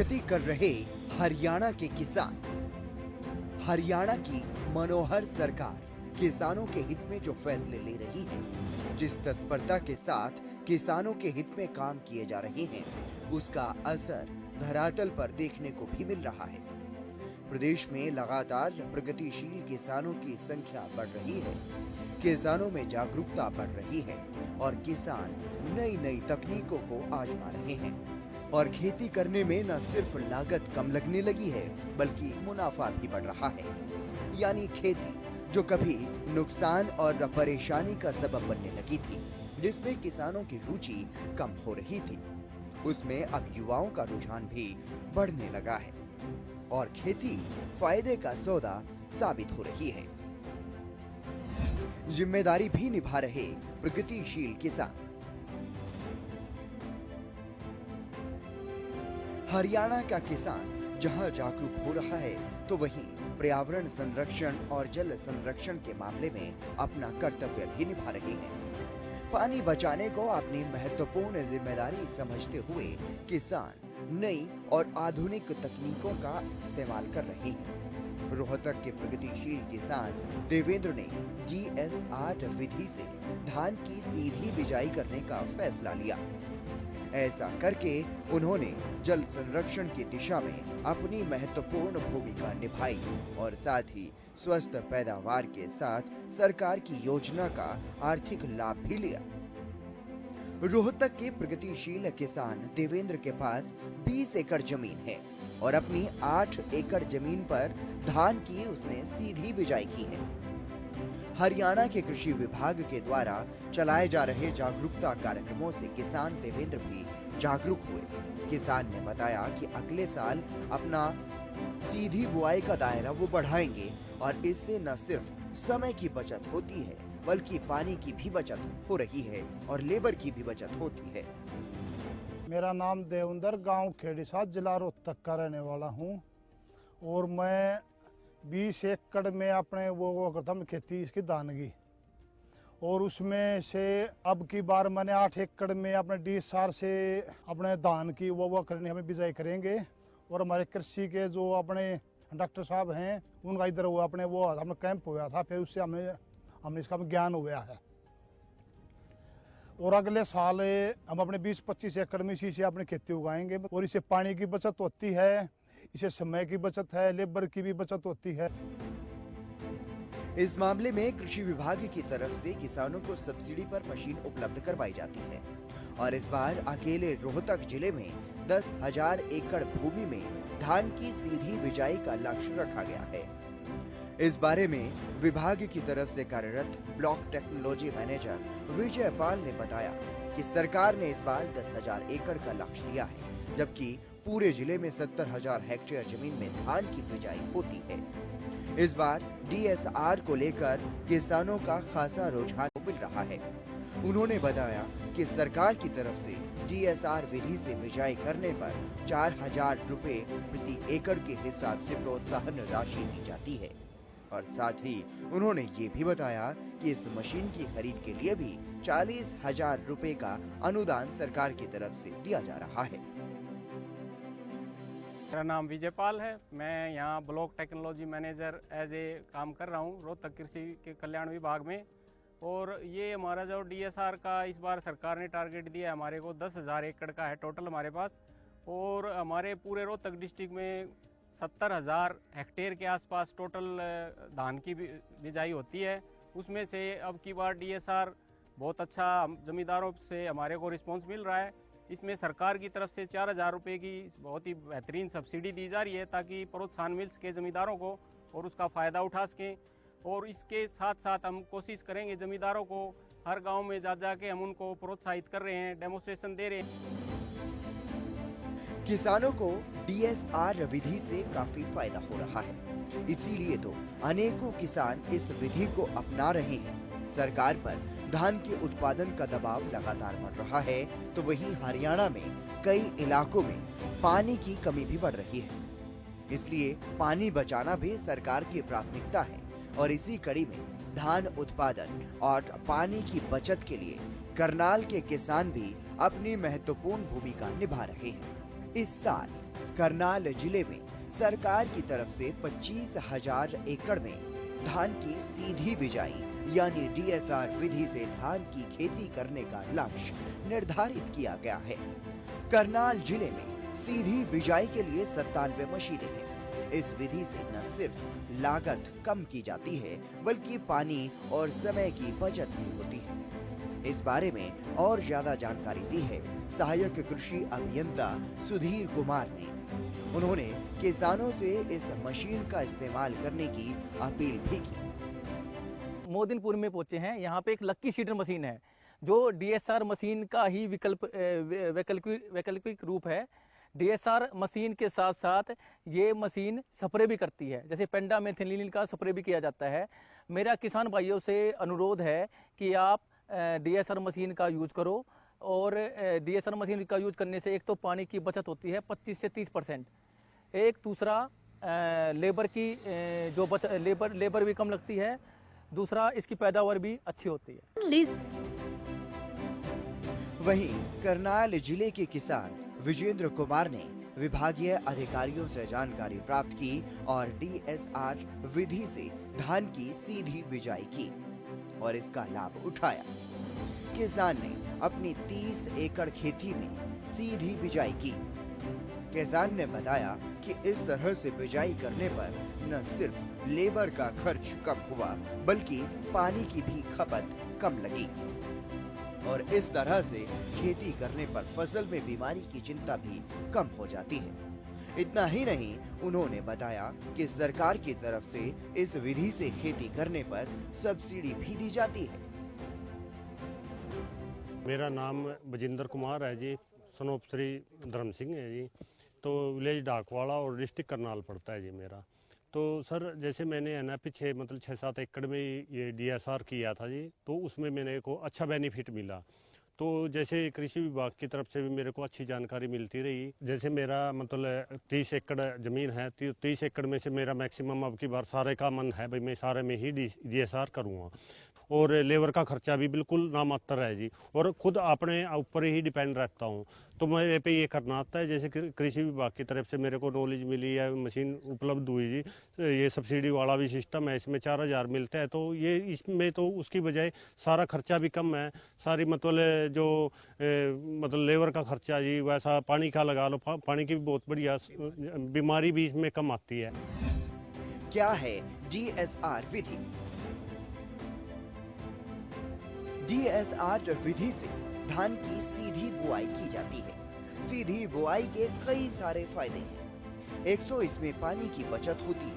प्रगति कर रहे हरियाणा के किसान। हरियाणा की मनोहर सरकार किसानों के हित में जो फैसले ले रही है, जिस तत्परता के साथ किसानों के हित में काम किए जा रहे हैं, उसका असर धरातल पर देखने को भी मिल रहा है। प्रदेश में लगातार प्रगतिशील किसानों की संख्या बढ़ रही है, किसानों में जागरूकता बढ़ रही है और किसान नई नई तकनीकों को आजमा रहे हैं और खेती करने में न सिर्फ लागत कम लगने लगी है, बल्कि मुनाफा भी बढ़ रहा है। यानी खेती जो कभी नुकसान और परेशानी का सबब बनने लगी थी, जिसमें किसानों की रुचि कम हो रही थी, उसमें अब युवाओं का रुझान भी बढ़ने लगा है और खेती फायदे का सौदा साबित हो रही है। जिम्मेदारी भी निभा रहे प्रगतिशील किसान। हरियाणा का किसान जहां जागरूक हो रहा है, तो वहीं पर्यावरण संरक्षण और जल संरक्षण के मामले में अपना कर्तव्य भी निभा रहे हैं। पानी बचाने को अपनी महत्वपूर्ण जिम्मेदारी समझते हुए किसान नई और आधुनिक तकनीकों का इस्तेमाल कर रहे हैं। रोहतक के प्रगतिशील किसान देवेंद्र ने GS8 विधि से धान की सीधी बिजाई करने का फैसला लिया। ऐसा करके उन्होंने जल संरक्षण की दिशा में अपनी महत्वपूर्ण भूमिका निभाई और साथ ही स्वस्थ पैदावार के साथ सरकार की योजना का आर्थिक लाभ भी लिया। रोहतक के प्रगतिशील किसान देवेंद्र के पास 20 एकड़ जमीन है और अपनी 8 एकड़ जमीन पर धान की उसने सीधी बिजाई की है। हरियाणा के कृषि विभाग के द्वारा चलाए जा रहे जागरूकता कार्यक्रमों से किसान देवेंद्र भी जागरूक हुए। किसान ने बताया कि अगले साल अपना सीधी बुआई का दायरा वो बढ़ाएंगे और इससे न सिर्फ समय की बचत होती है, बल्कि पानी की भी बचत हो रही है और लेबर की भी बचत होती है। मेरा नाम देवेंद्र, गांव खेड़ीसाथ, जिला रोहतक का रहने वाला हूं और मैं 20 एकड़ में अपने वो करता हूँ खेती इसकी धान की, और उसमें से अब की बार मैंने 8 एकड़ में अपने DSR से अपने धान की वो करने हमें बिजाई करेंगे। और हमारे कृषि के जो अपने डॉक्टर साहब हैं, उनका इधर हुआ अपने वो हमें कैंप हुआ था, फिर उससे हमें इसका ज्ञान हुआ है। और अगले साल हम अपने 20-25 एकड़ में इसी से अपनी खेती उगाएंगे और इससे पानी की बचत होती है, इससे समय की बचत है, लेबर की भी बचत होती है। इस मामले में कृषि विभाग की तरफ से किसानों को सब्सिडी पर मशीन उपलब्ध करवाई जाती है और इस बार अकेले रोहतक जिले में 10,000 एकड़ भूमि में धान की सीधी बिजाई का लक्ष्य रखा गया है। इस बारे में विभाग की तरफ से कार्यरत block technology manager Vijay Pal ने बताया कि सरकार ने इस बार 10,000 एकड़ का लक्ष्य दिया है, जबकि पूरे जिले में 70,000 हेक्टेयर जमीन में धान की बिजाई होती है। इस बार DSR को लेकर किसानों का खासा रुझान मिल रहा है। उन्होंने बताया कि सरकार की तरफ से DSR विधि से बिजाई करने पर 4,000 रुपए प्रति एकड़ के हिसाब से प्रोत्साहन राशि दी जाती है और साथ ही उन्होंने ये भी बताया कि इस मशीन की खरीद के लिए भी 40,000 रुपए का अनुदान सरकार की तरफ से दिया जा रहा है। मेरा नाम विजय पाल है। मैं यहाँ block technology manager as a काम कर रहा हूँ रोहतक कृषि के कल्याण विभाग में। और ये हमारा जो DSR का इस बार सरकार ने टारगेट दिया है हमारे को 10,000 एकड़ का है टोटल हमारे पास, और हमारे पूरे रोहतक डिस्ट्रिक्ट में 70,000 हेक्टेयर के आसपास टोटल धान की बिजाई होती है। उसमें से अब की बार DSR बहुत अच्छा जमींदारों से हमारे को रिस्पॉन्स मिल रहा है। इसमें सरकार की तरफ से 4,000 रुपये की बहुत ही बेहतरीन सब्सिडी दी जा रही है ताकि प्रोत्साहन मिल सके जमींदारों को और उसका फ़ायदा उठा सकें। और इसके साथ साथ हम कोशिश करेंगे जमींदारों को हर गांव में जा के हम उनको प्रोत्साहित कर रहे हैं, डेमोन्स्ट्रेशन दे रहे हैं। किसानों को DSR विधि से काफी फायदा हो रहा है, इसीलिए तो अनेकों किसान इस विधि को अपना रहे हैं। सरकार पर धान के उत्पादन का दबाव लगातार बढ़ रहा है, तो वहीं हरियाणा में कई इलाकों में पानी की कमी भी बढ़ रही है। इसलिए पानी बचाना भी सरकार की प्राथमिकता है और इसी कड़ी में धान उत्पादन और पानी की बचत के लिए करनाल के किसान भी अपनी महत्वपूर्ण भूमिका निभा रहे हैं। इस साल करनाल जिले में सरकार की तरफ से 25,000 एकड़ में धान की सीधी बिजाई यानी डीएसआर विधि से धान की खेती करने का लक्ष्य निर्धारित किया गया है। करनाल जिले में सीधी बिजाई के लिए 97 मशीनें हैं। इस विधि से न सिर्फ लागत कम की जाती है बल्कि पानी और समय की बचत भी होती है। इस बारे में और ज्यादा जानकारी दी है सहायक कृषि अभियंता सुधीर कुमार ने। उन्होंने किसानों से इस मशीन का इस्तेमाल करने की अपील भी की। मोदिनपुर में पहुंचे हैं। यहाँ पे एक लक्की सीडर मशीन है जो डीएसआर मशीन का ही वैकल्पिक रूप है। डीएसआर मशीन के साथ साथ ये मशीन स्प्रे भी करती है, जैसे पेंडामेथिलिन का स्प्रे भी किया जाता है। मेरा किसान भाइयों से अनुरोध है कि आप डीएसआर मशीन का यूज करो और डीएसआर मशीन का यूज करने से एक तो पानी की बचत होती है 25 से 30%। एक दूसरा लेबर की जो लेबर भी कम लगती है। दूसरा इसकी पैदावार भी अच्छी होती है। वहीं करनाल जिले के किसान विजेंद्र कुमार ने विभागीय अधिकारियों से जानकारी प्राप्त की और डीएसआर विधि से धान की सीधी बिजाई की और इसका लाभ उठाया। किसान ने अपनी 30 एकड़ खेती में सीधी बिजाई की। किसान ने बताया कि इस तरह से बिजाई करने पर न सिर्फ लेबर का खर्च कम हुआ बल्कि पानी की भी खपत कम लगी और इस तरह से खेती करने पर फसल में बीमारी की चिंता भी कम हो जाती है। इतना ही नहीं, उन्होंने बताया कि सरकार की तरफ से इस विधि से खेती करने पर सब्सिडी भी दी जाती है। मेरा नाम विजेंद्र कुमार है जी, सनोप श्री धर्म सिंह है जी। तो विलेज डाकवाड़ा और डिस्ट्रिक्ट करनाल पड़ता है जी मेरा। तो सर जैसे मैंने है ना पीछे मतलब 6-7 एकड़ में ये डीएसआर किया था जी, तो उसमें मेरे को अच्छा बेनिफिट मिला। तो जैसे कृषि विभाग की तरफ से भी मेरे को अच्छी जानकारी मिलती रही। जैसे मेरा मतलब 30 एकड़ ज़मीन है, 30 एकड़ में से मेरा मैक्सिमम अब की बार सारे का मन है भाई मैं सारे में ही डीएसआर करूँगा और लेबर का खर्चा भी बिल्कुल नामात्र है जी और खुद अपने ऊपर ही डिपेंड रहता हूँ। तो मेरे पे ये करना आता है। जैसे कृषि विभाग की तरफ से मेरे को नॉलेज मिली है, मशीन उपलब्ध हुई जी, ये सब्सिडी वाला भी सिस्टम है, इसमें 4,000 मिलता है। तो ये इसमें तो उसकी बजाय सारा खर्चा भी कम है, सारी मतलब जो मतलब लेबर का खर्चा जी, वैसा पानी का लगा लो, पानी की भी बहुत बढ़िया बीमारी भी इसमें कम आती है। क्या है डीएसआर विधि? डीएसआर विधि से धान की सीधी बुआई की जाती है। सीधी बुआई के कई सारे फायदे हैं। एक तो इसमें पानी की बचत होती है,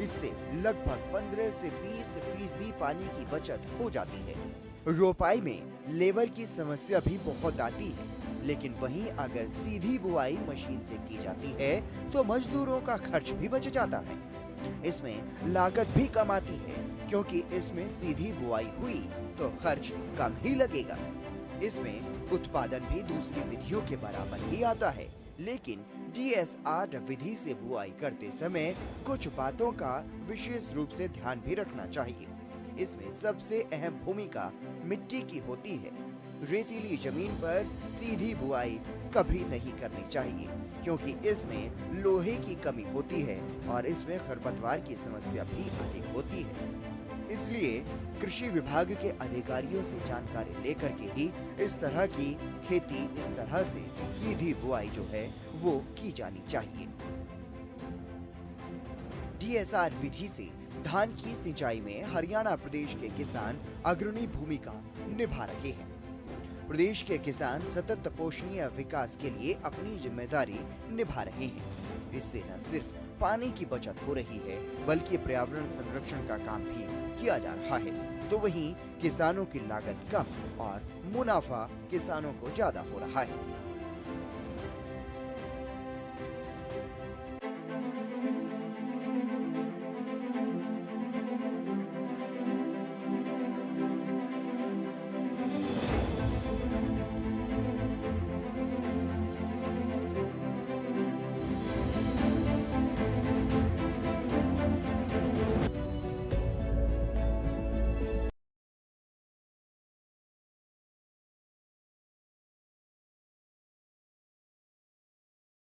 इससे लगभग 15 से 20% पानी की बचत हो जाती है। रोपाई में लेबर की समस्या भी बहुत आती है, लेकिन वहीं अगर सीधी बुआई मशीन से की जाती है तो मजदूरों का खर्च भी बच जाता है। इसमें लागत भी कम आती है क्योंकि इसमें सीधी बुआई हुई तो खर्च कम ही लगेगा। इसमें उत्पादन भी दूसरी विधियों के बराबर ही आता है, लेकिन डीएसआर विधि से बुआई करते समय कुछ बातों का विशेष रूप से ध्यान भी रखना चाहिए। इसमें सबसे अहम भूमिका मिट्टी की होती है। रेतीली जमीन पर सीधी बुआई कभी नहीं करनी चाहिए क्योंकि इसमें लोहे की कमी होती है और इसमें खरपतवार की समस्या भी अधिक होती है। इसलिए कृषि विभाग के अधिकारियों से जानकारी लेकर के ही इस तरह की खेती, इस तरह से सीधी बुआई जो है वो की जानी चाहिए। डीएसआर विधि से धान की सिंचाई में हरियाणा प्रदेश के किसान अग्रणी भूमिका निभा रहे हैं। प्रदेश के किसान सतत पोषणीय विकास के लिए अपनी जिम्मेदारी निभा रहे हैं। इससे न सिर्फ पानी की बचत हो रही है बल्कि पर्यावरण संरक्षण का काम भी किया जा रहा है। तो वहीं किसानों की लागत कम और मुनाफा किसानों को ज्यादा हो रहा है।